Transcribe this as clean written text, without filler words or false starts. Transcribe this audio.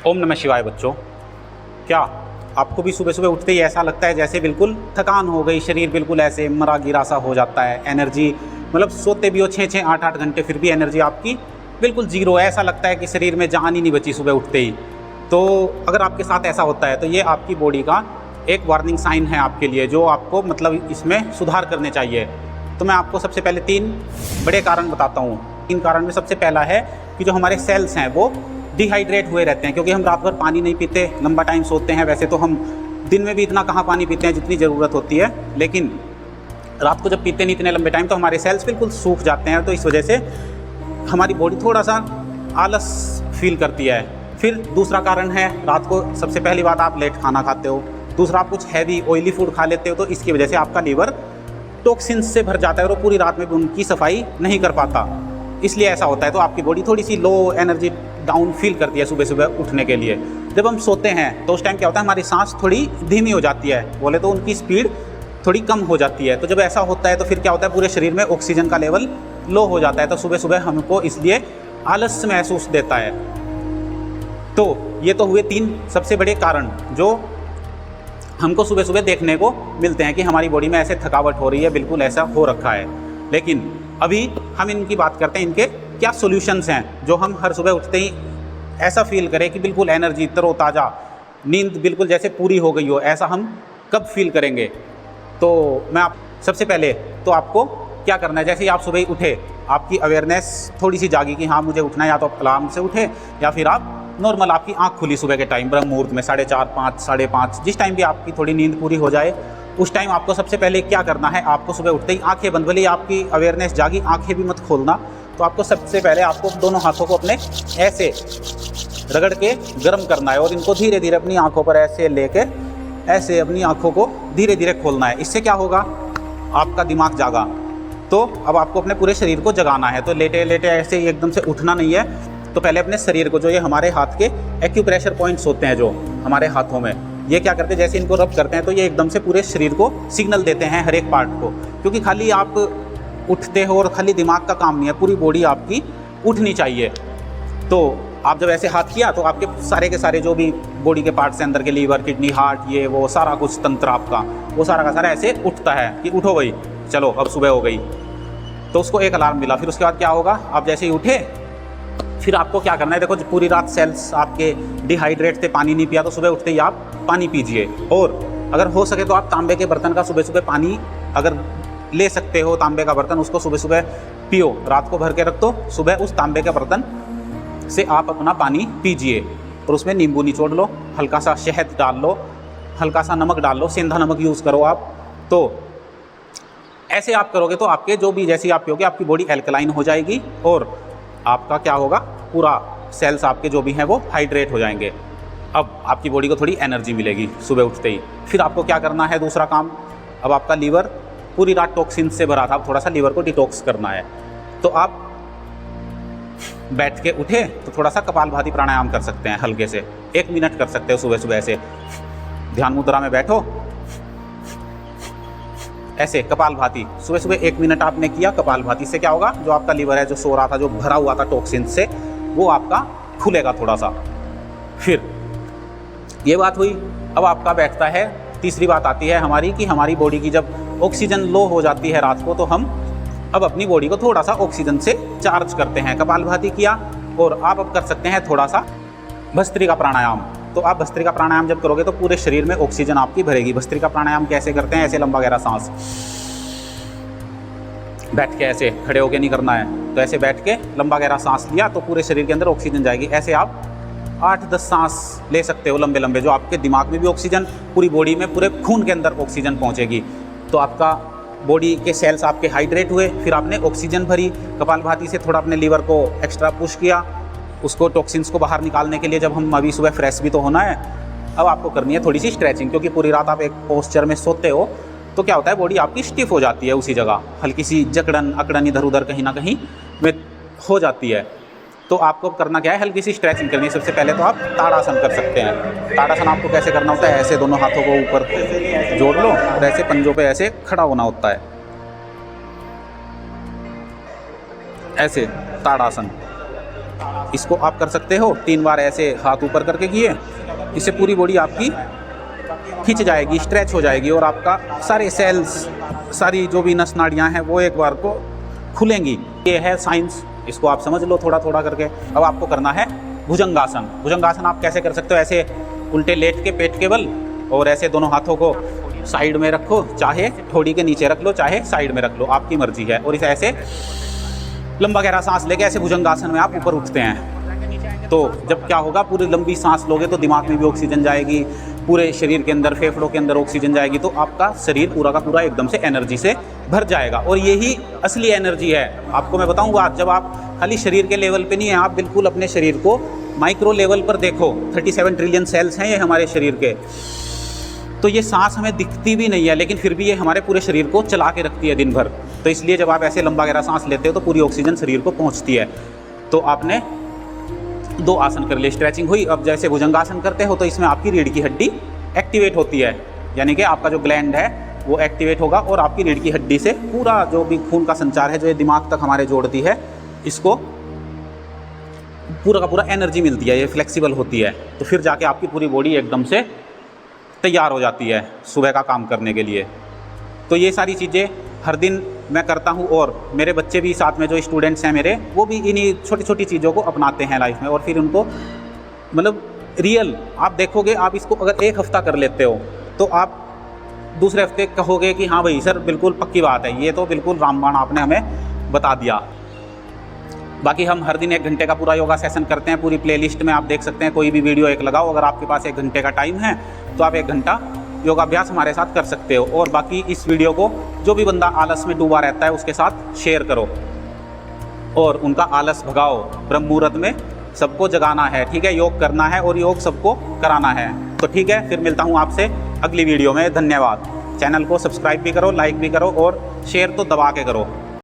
ओम नमः शिवाय बच्चों। क्या आपको भी सुबह सुबह उठते ही ऐसा लगता है जैसे बिल्कुल थकान हो गई, शरीर बिल्कुल ऐसे मरा गिरा सा हो जाता है, एनर्जी मतलब सोते भी हो 6-6 8-8 घंटे फिर भी एनर्जी आपकी बिल्कुल जीरो, ऐसा लगता है कि शरीर में जान ही नहीं बची सुबह उठते ही। तो अगर आपके साथ ऐसा होता है तो ये आपकी बॉडी का एक वार्निंग साइन है आपके लिए, जो आपको मतलब इसमें सुधार करने चाहिए। तो मैं आपको सबसे पहले 3 बड़े कारण बताता हूँ। 3 कारण में सबसे पहला है कि जो हमारे सेल्स हैं वो डिहाइड्रेट हुए रहते हैं, क्योंकि हम रात भर पानी नहीं पीते, लंबा टाइम सोते हैं। वैसे तो हम दिन में भी इतना कहाँ पानी पीते हैं जितनी ज़रूरत होती है, लेकिन रात को जब पीते नहीं इतने लंबे टाइम तो हमारे सेल्स बिल्कुल सूख जाते हैं। तो इस वजह से हमारी बॉडी थोड़ा सा आलस फील करती है। फिर दूसरा कारण है, रात को सबसे पहली बात आप लेट खाना खाते हो। दूसरा, आप कुछ हैवी ऑयली फूड खा लेते हो, तो इसकी वजह से आपका लीवर टॉक्सिन्स से भर जाता है और पूरी रात में भी उनकी सफाई नहीं कर पाता, इसलिए ऐसा होता है। तो आपकी बॉडी थोड़ी सी लो एनर्जी डाउन फील करती है सुबह सुबह उठने के लिए। जब हम सोते हैं तो उस टाइम क्या होता है, हमारी सांस थोड़ी धीमी हो जाती है, बोले तो उनकी स्पीड थोड़ी कम हो जाती है। तो जब ऐसा होता है तो फिर क्या होता है, पूरे शरीर में ऑक्सीजन का लेवल लो हो जाता है। तो सुबह सुबह हमको इसलिए आलस महसूस देता है। तो ये तो हुए 3 सबसे बड़े कारण जो हमको सुबह सुबह देखने को मिलते हैं कि हमारी बॉडी में ऐसे थकावट हो रही है, बिल्कुल ऐसा हो रखा है। लेकिन अभी हम इनकी बात करते हैं, इनके क्या सॉल्यूशंस हैं जो हम हर सुबह उठते ही ऐसा फील करें कि बिल्कुल एनर्जी, तरोताज़ा, नींद बिल्कुल जैसे पूरी हो गई हो, ऐसा हम कब फील करेंगे। तो मैं आप सबसे पहले तो आपको क्या करना है, जैसे ही आप सुबह ही उठे, आपकी अवेयरनेस थोड़ी सी जागी कि हाँ मुझे उठना है, या तो आप अलार्म से उठे या फिर आप नॉर्मल आपकी आँख खुली सुबह के टाइम ब्रह्म मुहूर्त में 4:30, 5, 5:30, जिस टाइम भी आपकी थोड़ी नींद पूरी हो जाए उस टाइम आपको सबसे पहले क्या करना है, आपको सुबह उठते ही आंखें बंद, भले आपकी अवेयरनेस जागी, आंखें भी मत खोलना। तो आपको सबसे पहले आपको दोनों हाथों को अपने ऐसे रगड़ के गर्म करना है और इनको धीरे धीरे अपनी आंखों पर ऐसे लेकर ऐसे अपनी आंखों को धीरे धीरे खोलना है। इससे क्या होगा, आपका दिमाग जागा। तो अब आपको अपने पूरे शरीर को जगाना है। तो लेटे लेटे ऐसे ही एकदम से उठना नहीं है। तो पहले अपने शरीर को, जो ये हमारे हाथ के एक्यूप्रेशर पॉइंट्स होते हैं जो हमारे हाथों में, ये क्या करते हैं, जैसे इनको रब करते हैं तो ये एकदम से पूरे शरीर को सिग्नल देते हैं, हर एक पार्ट को। क्योंकि खाली आप उठते हो और खाली दिमाग का काम नहीं है, पूरी बॉडी आपकी उठनी चाहिए। तो आप जब ऐसे हाथ किया तो आपके सारे के सारे जो भी बॉडी के पार्ट्स हैं, अंदर के लीवर, किडनी, हार्ट, ये वो सारा कुछ तंत्र आपका, वो सारा का सारा ऐसे उठता है कि उठो भाई, चलो अब सुबह हो गई। तो उसको एक अलार्म मिला। फिर उसके बाद क्या होगा, आप जैसे ही उठे फिर आपको क्या करना है, देखो पूरी रात सेल्स आपके डिहाइड्रेट थे, पानी नहीं पिया, तो सुबह उठते ही आप पानी पीजिए। और अगर हो सके तो आप तांबे के बर्तन का सुबह सुबह पानी अगर ले सकते हो, तांबे का बर्तन, उसको सुबह सुबह पियो। रात को भर के रख दो, सुबह उस तांबे के बर्तन से आप अपना पानी पीजिए और उसमें नींबू निचोड़ लो, हल्का सा शहद डाल लो, हल्का सा नमक डाल लो, सेंधा नमक यूज़ करो आप। तो ऐसे आप करोगे तो आपके जो भी जैसी आप पियोगे आपकी बॉडी एल्कलाइन हो जाएगी और आपका क्या होगा, पूरा सेल्स आपके जो भी हैं वो हाइड्रेट हो जाएंगे। अब आपकी बॉडी को थोड़ी एनर्जी मिलेगी सुबह उठते ही। फिर आपको क्या करना है, दूसरा काम, अब आपका लीवर पूरी रात टॉक्सिन से भरा था, अब थोड़ा सा लीवर को डिटॉक्स करना है। तो आप बैठ के उठे तो थोड़ा सा कपालभाति प्राणायाम कर सकते हैं, हल्के से 1 मिनट कर सकते हो सुबह सुबह। ऐसे ध्यान मुद्रा में बैठो, ऐसे कपालभाति सुबह सुबह 1 मिनट आपने किया। कपालभाति से क्या होगा, जो आपका लीवर है जो सो रहा था, जो भरा हुआ था टॉक्सिन से, वो आपका खुलेगा थोड़ा सा। फिर ये बात हुई। अब आपका बैठता है, तीसरी बात आती है हमारी कि हमारी बॉडी की जब ऑक्सीजन लो हो जाती है रात को, तो हम अब अपनी बॉडी को थोड़ा सा ऑक्सीजन से चार्ज करते हैं। कपालभाति किया और आप अब कर सकते हैं थोड़ा सा भस्त्रिका प्राणायाम। तो आप भस्त्रिका प्राणायाम जब करोगे तो पूरे शरीर में ऑक्सीजन आपकी भरेगी। भस्त्रिका प्राणायाम कैसे करते हैं, ऐसे लंबा गहरा सांस, बैठ के, ऐसे खड़े होके नहीं करना है। तो ऐसे बैठ के लंबा गहरा सांस लिया तो पूरे शरीर के अंदर ऑक्सीजन जाएगी। ऐसे आप 8-10 सांस ले सकते हो लंबे लंबे, जो आपके दिमाग में भी ऑक्सीजन, पूरी बॉडी में, पूरे खून के अंदर ऑक्सीजन पहुंचेगी। तो आपका बॉडी के सेल्स आपके हाइड्रेट हुए, फिर आपने ऑक्सीजन भरी। कपालभाति से थोड़ा अपने लीवर को एक्स्ट्रा पुश किया, उसको टॉक्सिन्स को बाहर निकालने के लिए। जब हम अभी सुबह फ्रेश भी तो होना है, अब आपको करनी है थोड़ी सी स्ट्रेचिंग, क्योंकि पूरी रात आप एक पोस्चर में सोते हो तो क्या होता है, बॉडी आपकी स्टिफ हो जाती है उसी जगह, हल्की सी जकड़न अकड़न इधर उधर कहीं ना कहीं में हो जाती है। तो आपको करना क्या है, हल्की सी स्ट्रेचिंग करनी है। सबसे पहले तो आप ताड़ासन कर सकते हैं। ताड़ासन आपको कैसे करना होता है, ऐसे दोनों हाथों को ऊपर जोड़ लो और ऐसे पंजों पे ऐसे खड़ा होना होता है, ऐसे ताड़ासन। इसको आप कर सकते हो 3 बार ऐसे हाथ ऊपर करके किए, इससे पूरी बॉडी आपकी खिंच जाएगी, स्ट्रेच हो जाएगी और आपका सारे सेल्स, सारी जो भी नस नाड़ियाँ हैं वो एक बार को खुलेंगी। ये है साइंस, इसको आप समझ लो थोड़ा थोड़ा करके। अब आपको करना है भुजंगासन। भुजंगासन आप कैसे कर सकते हो, ऐसे उल्टे लेट के पेट के बल और ऐसे दोनों हाथों को साइड में रखो, चाहे ठोड़ी के नीचे रख लो, चाहे साइड में रख लो, आपकी मर्जी है। और इसे ऐसे लंबा गहरा सांस लेके ऐसे भुजंगासन में आप ऊपर उठते हैं। तो जब क्या होगा, पूरी लंबी सांस लोगे तो दिमाग में भी ऑक्सीजन जाएगी, पूरे शरीर के अंदर, फेफड़ों के अंदर ऑक्सीजन जाएगी, तो आपका शरीर पूरा का पूरा एकदम से एनर्जी से भर जाएगा। और यही असली एनर्जी है। आपको मैं बताऊंगा, जब आप खाली शरीर के लेवल पे नहीं है, आप बिल्कुल अपने शरीर को माइक्रो लेवल पर देखो। 37 ट्रिलियन सेल्स हैं ये हमारे शरीर के। तो ये सांस हमें दिखती भी नहीं है, लेकिन फिर भी ये हमारे पूरे शरीर को चला के रखती है दिन भर। तो इसलिए जब आप ऐसे लंबा गहरा सांस लेते हो तो पूरी ऑक्सीजन शरीर को पहुंचती है। तो आपने 2 आसन कर लिए, स्ट्रेचिंग हुई। अब जैसे भुजंगासन करते हो तो इसमें आपकी रीढ़ की हड्डी एक्टिवेट होती है, यानी कि आपका जो ग्लैंड है वो एक्टिवेट होगा और आपकी रीढ़ की हड्डी से पूरा जो भी खून का संचार है, जो ये दिमाग तक हमारे जोड़ती है, इसको पूरा का पूरा एनर्जी मिलती है, ये फ्लेक्सिबल होती है। तो फिर जाके आपकी पूरी बॉडी एकदम से तैयार हो जाती है सुबह का काम करने के लिए। तो ये सारी चीज़ें हर दिन मैं करता हूँ और मेरे बच्चे भी साथ में, जो स्टूडेंट्स हैं मेरे, वो भी इन्हीं छोटी छोटी चीज़ों को अपनाते हैं लाइफ में। और फिर उनको मतलब रियल आप देखोगे, आप इसको अगर 1 हफ्ता कर लेते हो तो आप दूसरे हफ्ते कहोगे कि हाँ भाई सर बिल्कुल पक्की बात है, ये तो बिल्कुल रामबाण आपने हमें बता दिया। बाकी हम हर दिन 1 घंटे का पूरा योगा सेशन करते हैं। पूरी प्लेलिस्ट में आप देख सकते हैं, कोई भी वीडियो एक लगाओ, अगर आपके पास 1 घंटे का टाइम है तो आप 1 घंटा योगाभ्यास हमारे साथ कर सकते हो। और बाकी इस वीडियो को जो भी बंदा आलस में डूबा रहता है उसके साथ शेयर करो और उनका आलस भगाओ। ब्रह्म मुहूर्त में सबको जगाना है, ठीक है, योग करना है और योग सबको कराना है। तो ठीक है, फिर मिलता हूँ आपसे अगली वीडियो में। धन्यवाद। चैनल को सब्सक्राइब भी करो, लाइक भी करो और शेयर तो दबा के करो।